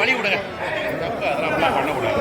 வழி விடுங்க. அதெல்லாம் பண்ணக்கூடாது.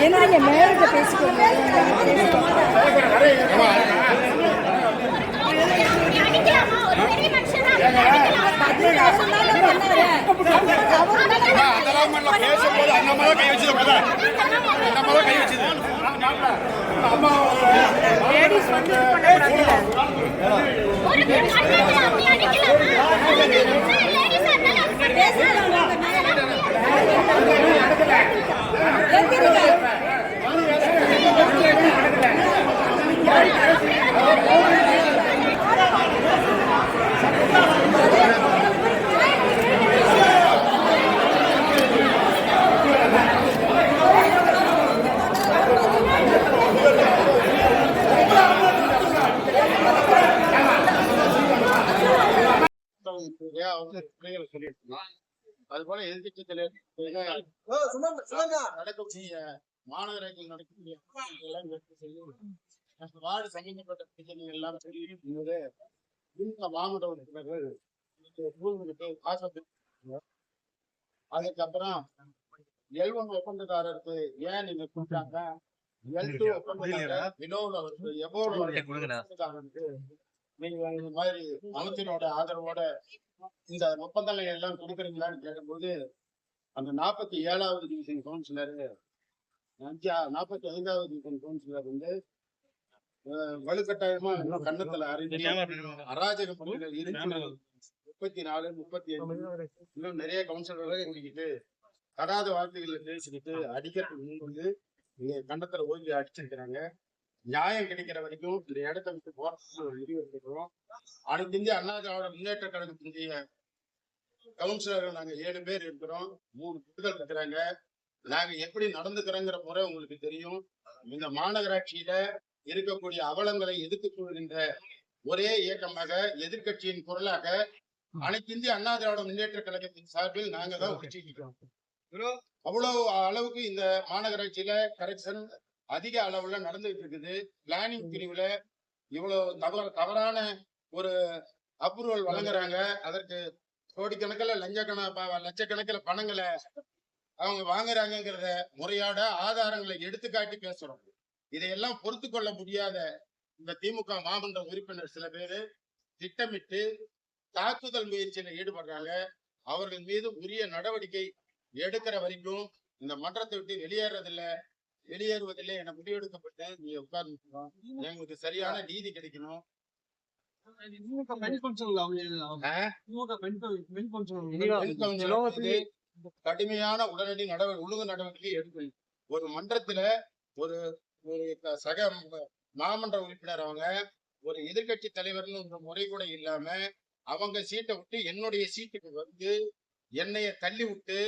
என்ன மேல பேசிக்கோங்க. அது போல எதிர்கட்சி நடக்கக்கூடிய மாநகராட்சியில் நடக்கக்கூடிய வார்டு சம்பந்தப்பட்ட பிரச்சனைகள் எல்லாம் மாவட்ட உறுப்பினர்கள் அதுக்கப்புறம் L1 ஒப்பந்ததாரருக்கு ஏன் நீங்க கூப்பிட்டாங்க, L2 ஒப்பந்ததாரருக்கு நீங்க இந்த மாதிரி அமைச்சரோட ஆதரவோட இந்த ஒப்பந்தங்கள் எல்லாம் கொடுக்குறீங்களான்னு கேட்கும்போது அந்த 47வது டிவிஷன் கவுன்சிலர் 45வது டிவிஷன் கவுன்சிலர் வந்து வலுக்கட்டாயமா இன்னும் கன்னத்துல அறிஞ்சு அராஜக பணிகள் இருக்கு 34, 35 இன்னும் நிறைய கவுன்சிலர்களை கூட்டிக்கிட்டு தடாத வார்த்தைகளை பேசிக்கிட்டு அடிக்கிறதுக்கு முன்பு இங்க கண்டத்துல ஓய்வு அடிச்சிருக்கிறாங்க. நியாயம் கிடைக்கிற வரைக்கும் இந்த இடத்தை விட்டு போறதுக்கு முடிவு எடுத்துக்கிறோம். அனைத்து இந்திய அண்ணா திராவிட முன்னேற்ற கழகத்தினுடைய கவுன்சிலர்கள் நாங்க 7 பேர் இருக்கிறோம். 3 பெண்கள் இருக்கிறாங்க. நாங்க எப்படி நடந்துக்கிறோங்கிற முறை உங்களுக்கு தெரியும். இந்த மாநகராட்சியில இருக்கக்கூடிய அவலங்களை எதிர்த்து கூறுகின்ற ஒரே இயக்கமாக எதிர்கட்சியின் குரலாக அனைத்து இந்திய அண்ணா திராவிட முன்னேற்ற கழகத்தின் சார்பில் நாங்க தான் உச்சிக்கிறோம். அவ்வளவு அளவுக்கு இந்த மாநகராட்சியில கரெக்ஷன் அதிக அளவுல நடந்துகிட்டு இருக்குது. பிளானிங் பிரிவுல இவ்வளவு தவறான ஒரு அப்ரூவல் வழங்குறாங்க. அதற்கு கோடிக்கணக்கில் லட்சக்கணக்கில் பணங்களை அவங்க வாங்குறாங்கிறத முறையோட ஆதாரங்களை எடுத்துக்காட்டி பேசுறோம். இதையெல்லாம் பொறுத்து கொள்ள முடியாத இந்த திமுக மாமன்ற உறுப்பினர் சில பேரு திட்டமிட்டு தாக்குதல் முயற்சியில ஈடுபடுறாங்க. அவர்கள் மீது உரிய நடவடிக்கை எடுக்கிற வரைக்கும் இந்த மன்றத்தை விட்டு வெளியேறுவதில்லை என முடிவெடுக்கப்பட்டு நீங்க உட்கார்ந்து எங்களுக்கு சரியான நீதி கிடைக்கணும். கடுமையான உடனடி ஒழுங்கு நடவடிக்கை எடுக்கணும். ஒரு மன்றத்துல ஒரு சக மாமன்ற உறுப்பினர் அவங்க ஒரு எதிர்கட்சி தலைவர்னு முறை கூட இல்லாம அவங்க சீட்டை விட்டு என்னுடைய சீட்டுக்கு வந்து என்னைய தள்ளி விட்டு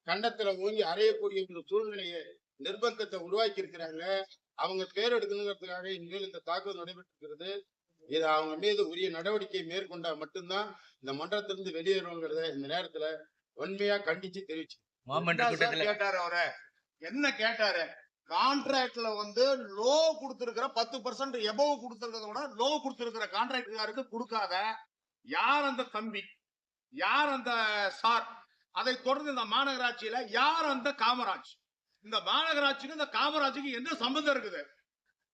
கண்டத்துல ஓங்கி அறையக்கூடிய ஒரு சூழ்நிலையை நிர்பந்தத்தை உருவாக்கி இருக்கிறாங்க. அவங்க பேர் எடுக்கணுங்கிறதுக்காக இனிமேல் இந்த தாக்குதல் நடைபெற்றிருக்கிறது. இது அவங்க மீது உரிய நடவடிக்கை மேற்கொண்டா மட்டும்தான் இந்த மன்றத்திலிருந்து வெளியேறுவோங்கிறத இந்த நேரத்துல உண்மையா கண்டிச்சு தெரிவிச்சு கேட்டாரு. அவரை என்ன கேட்டாரு? கான்ட்ராக்ட்ல வந்து லோ கொடுத்திருக்கிற 10% எபோவ் கொடுத்திருக்கிறத விட லோ கொடுத்திருக்கிற கான்ட்ராக்டுக்காருக்கு கொடுக்காத யார் அந்த தம்பி, யார் அந்த சார், அதை தொடர்ந்து இந்த மாநகராட்சியில யார் அந்த காமராஜ், இந்த மாநகராட்சிக்கும் இந்த காமராஜுக்கும் என்ன சம்பந்தம் இருக்குது?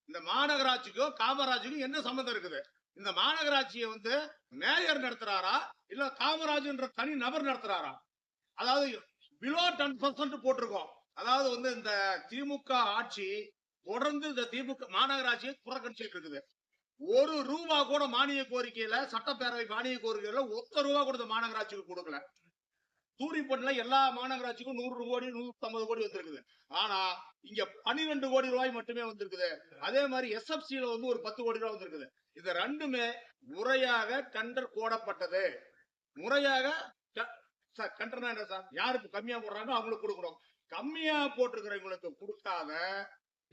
இந்த மாநகராட்சிக்கும் காமராஜுக்கும் என்ன சம்பந்தம் இருக்குது? இந்த மாநகராட்சியை வந்து மேயர் நடத்துறாரா இல்ல காமராஜ் என்ற தனி நபர் நடத்துறாரா? அதாவது பிலோ 10% போட்டிருக்கோம். அதாவது வந்து இந்த திமுக ஆட்சி தொடர்ந்து இந்த திமுக மாநகராட்சியை புறக்கணிச்சிட்டு இருக்குது. ₹1 கூட மானிய கோரிக்கையில, சட்டப்பேரவை மானிய கோரிக்கையில ₹1 கூட இந்த மாநகராட்சிக்கு கொடுக்கல. தூரிப்பட்டில எல்லா மாநகராட்சிக்கும் 100 கோடி 150 கோடி வந்திருக்குது. ஆனா இங்க 12 கோடி ரூபாய் மட்டுமே வந்திருக்குது. அதே மாதிரி எஸ்எப்சில வந்து ஒரு 10 கோடி ரூபாய் வந்திருக்குது. இது ரெண்டுமே முறையாக டெண்டர் போடப்பட்டது. முறையாக டெண்டர் என்ன சார், யாருக்கு கம்மியா போடுறாங்க அவங்களுக்கு கொடுக்குறோம். கம்மியா போட்டிருக்கிறவங்களுக்கு கொடுக்காத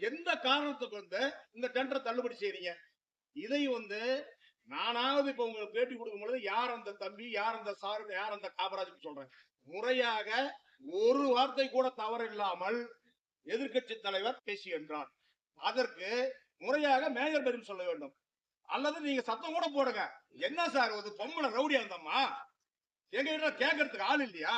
எந்த காரணத்துக்கு வந்து இந்த டெண்டரை தள்ளுபடி செய்றீங்க? இதை வந்து நானாவது இப்ப உங்களுக்கு பேட்டி கொடுக்கும் பொழுது யார் அந்த தம்பி, யார் அந்த சார், யார் அந்த காமராஜ் சொல்றேன். முறையாக ஒரு வார்த்தை கூட தவறு இல்லாமல் எதிர்கட்சி தலைவர் பேசி என்றார். அதற்கு முறையாக மேஜர் பதில் சொல்ல வேண்டும். அல்லது நீங்க சத்தம் கூட போடுங்க. என்ன சார் ஒரு பொம்பளை ரவுடியா இருந்தம்மா, எங்க கிட்ட கேட்கறதுக்கு ஆள் இல்லையா?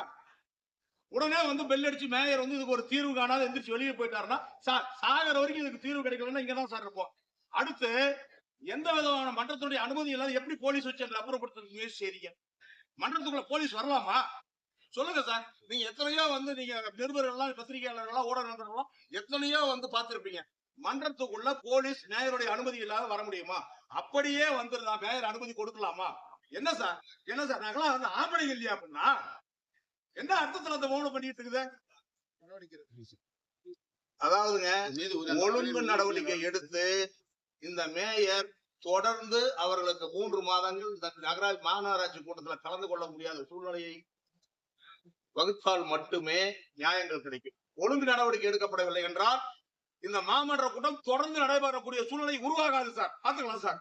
உடனே வந்து பெல் அடிச்சு மேயர் வந்து இதுக்கு ஒரு தீர்வு காணாத எந்திரிச்சு வெளியே போயிட்டாருன்னா சார் சாகர வரைக்கும் இதுக்கு தீர்வு கிடைக்கலன்னா இங்கதான் சார் இருப்போம். அடுத்து எந்த விதமான மன்றத்துடைய அனுமதி இல்லாத எப்படி போலீஸ் வச்சு அப்புறப்படுத்த முயற்சி செய்றீங்க? மன்றத்துக்குள்ள போலீஸ் வரலாமா? சொல்லுங்க சார். நீங்க எத்தனையோ வந்து நீங்க நிருபர்கள்லாம், பத்திரிகையாளர்கள்லாம், ஊடக நண்பர்கள்லாம் எத்தனையோ வந்து பார்த்திருப்பீங்க. மன்றத்துக்குள்ள போலீஸ் மேயருடைய அனுமதி இல்லாத வர முடியுமா? அப்படியே வந்துருந்தா மேயர் அனுமதி கொடுக்கலாமா? என்ன சார், என்ன சார், நாங்களாம் வந்து ஆம்பளைங்க இல்லையா அப்படின்னா என்ன அர்த்தத்துல அந்த மௌனம் பண்ணிட்டு இருக்குது? அதாவதுங்க ஒழுங்கு நடவடிக்கை எடுத்து இந்த மேயர் தொடர்ந்து அவர்களுக்கு 3 மாதங்கள் இந்த மாநகராட்சி கூட்டத்துல கலந்து கொள்ள முடியாத சூழ்நிலையை வகுத்தால் மட்டுமே நியாயங்கள் கிடைக்கும். ஒழுங்கு நடவடிக்கை எடுக்கப்படவில்லை என்றால் இந்த மாமன்ற கூட்டம் தொடர்ந்து நடைபெறக்கூடிய சூழ்நிலை உருவாகாது சார். பார்த்துக்கலாம் சார்.